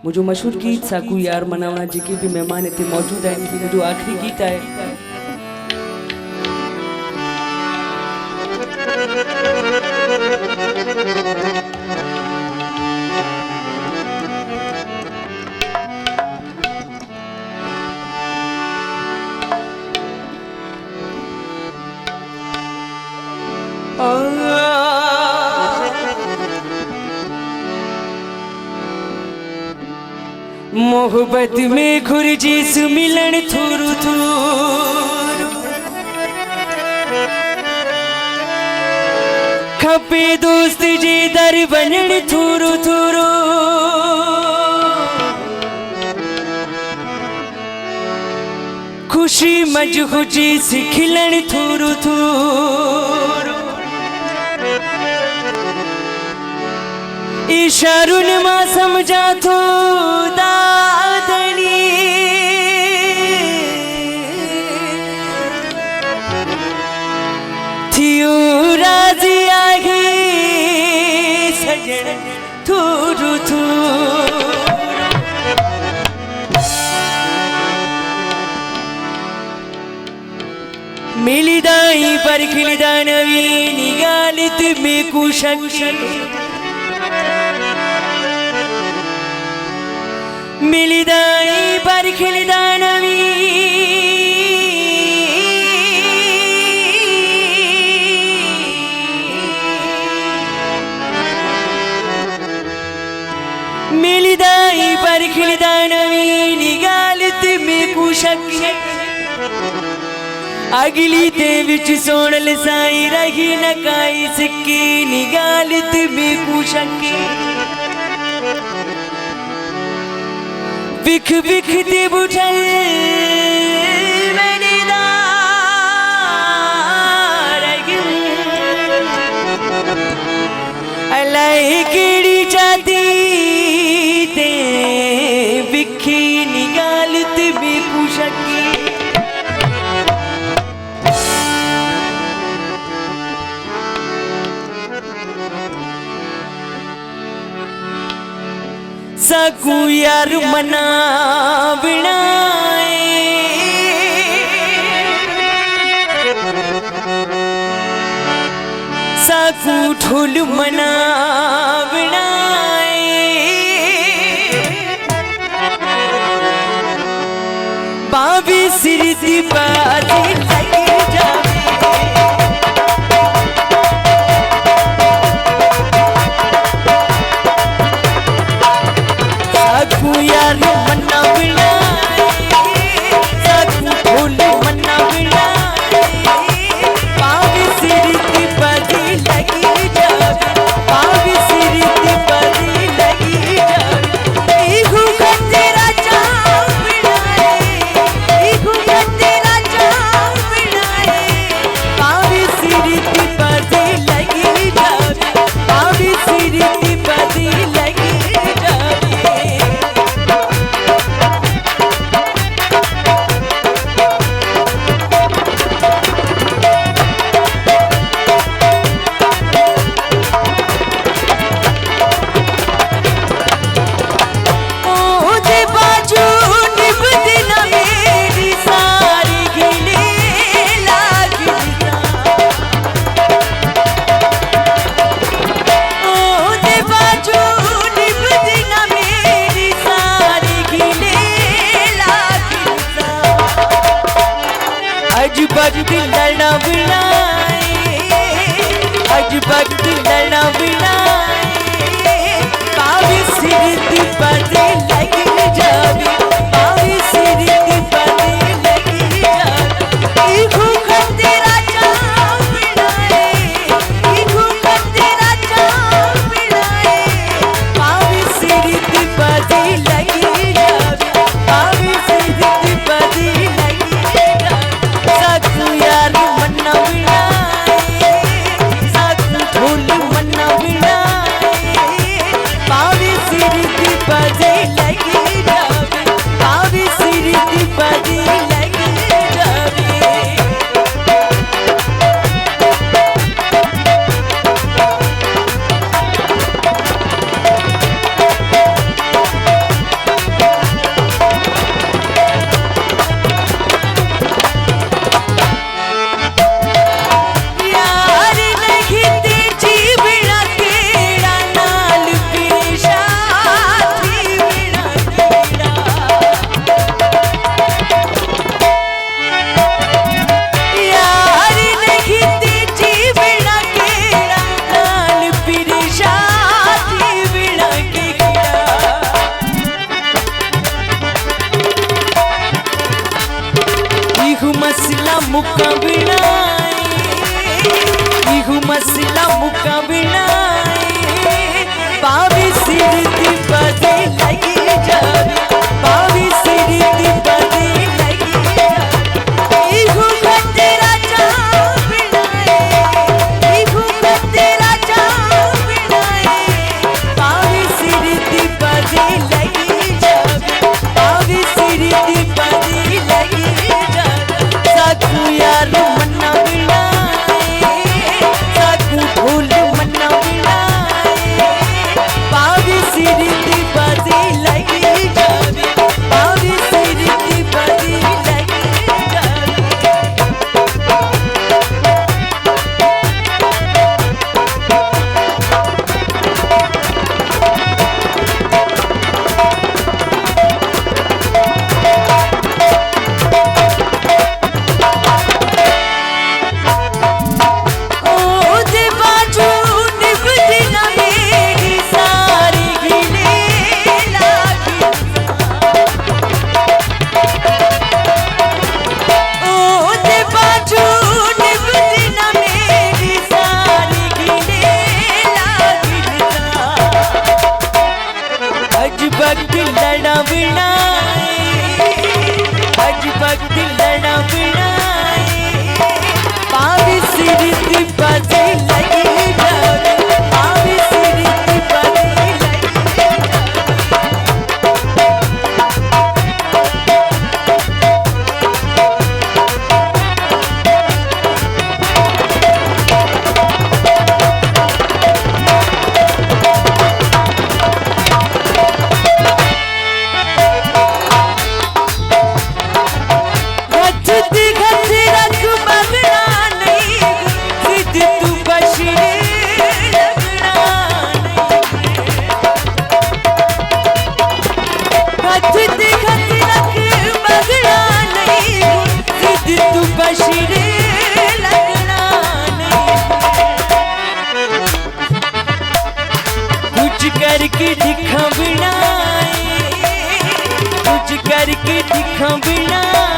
वो जो मशहूर गीत साकू यार मनावना जेके भी मेहमान इतने मौजूद हैं वो जो आखिरी गीत है मोहब्बत में खुरजीस मिलन थूरू थूरू खपे दोस्त जी दर बनन थूरू थूरू खुशी मजखुशी सिखिलन थूरू थूरू इशारुन मां समझा थो दादनी थियो राजी आगे सजन थूरू थूरू मिलिदाई पर खिलदा नवी निगालत में कुशक मिलिदाई पर खिलदा नवी मिलिदाई पर खिलदा नवी निगालत में कुशक अगली ते विच सोनल साई रही नकाई सिक्की निगालत में कुशक बिख बिख दे बुझल मैंने अल्लाह केड़ी चाहती ते बिखी निगालत भी पुशकी साकू यार मना बिनाए साकू ठुल मना बिनाए बाबी सिरती बाजी लगी जावे यार मन्ना बिनाए साकू फूल मन्ना बिनाए पावी सिरती बाजी लगी जावे पावी सिरती बाजी लगी जावे इहू तेरा चाव बिनाए इहू तेरा चाव बिनाए पावी सिरती बाजी लगी जावे पावी सिरती बाजी लगी वक्त लड़ना बिनाए आज वक्त लड़ना बिनाए पावी सिरती बाजी लगी जावे पावी सिरती बाजी लगी जावे इहू तेरा चाव बिनाए इहू तेरा चाव बिनाए पावी सिरती बाजी लगी जावे पावी सिरती बाजी लगी जावे साकू यार मन्ना बिनाए साकू फूल मन्ना बिनाए पावी सिरती बाजी लगी जावे पावी सिरती बाजी लगी जावे मुका बनाए, इहु मसला मुका बनाए, पावी सिर दी बदे लगी जावे, पावी सिर दी बदे लगी जावे, इहु तेरा चाव बनाए, इहु तेरा चाव बनाए, पावी सिर दी बदे लगी जावे, पावी सिर दी बदे लगी जावे, साकू यार मन्ना बनाए, साकू ढोल मन्ना बनाए, पावी सिर दी बदे लगी जावे, पावी सिर दी बदे लगी जावे। वक्त लड़ा बनाए, आज वक्त लड़ा बनाए, पावी सिर दी बदे लगी जावे, पावी सिर दी बदे लगी जावे। करके दिखा बनाए, कुछ करके दिखा बनाए,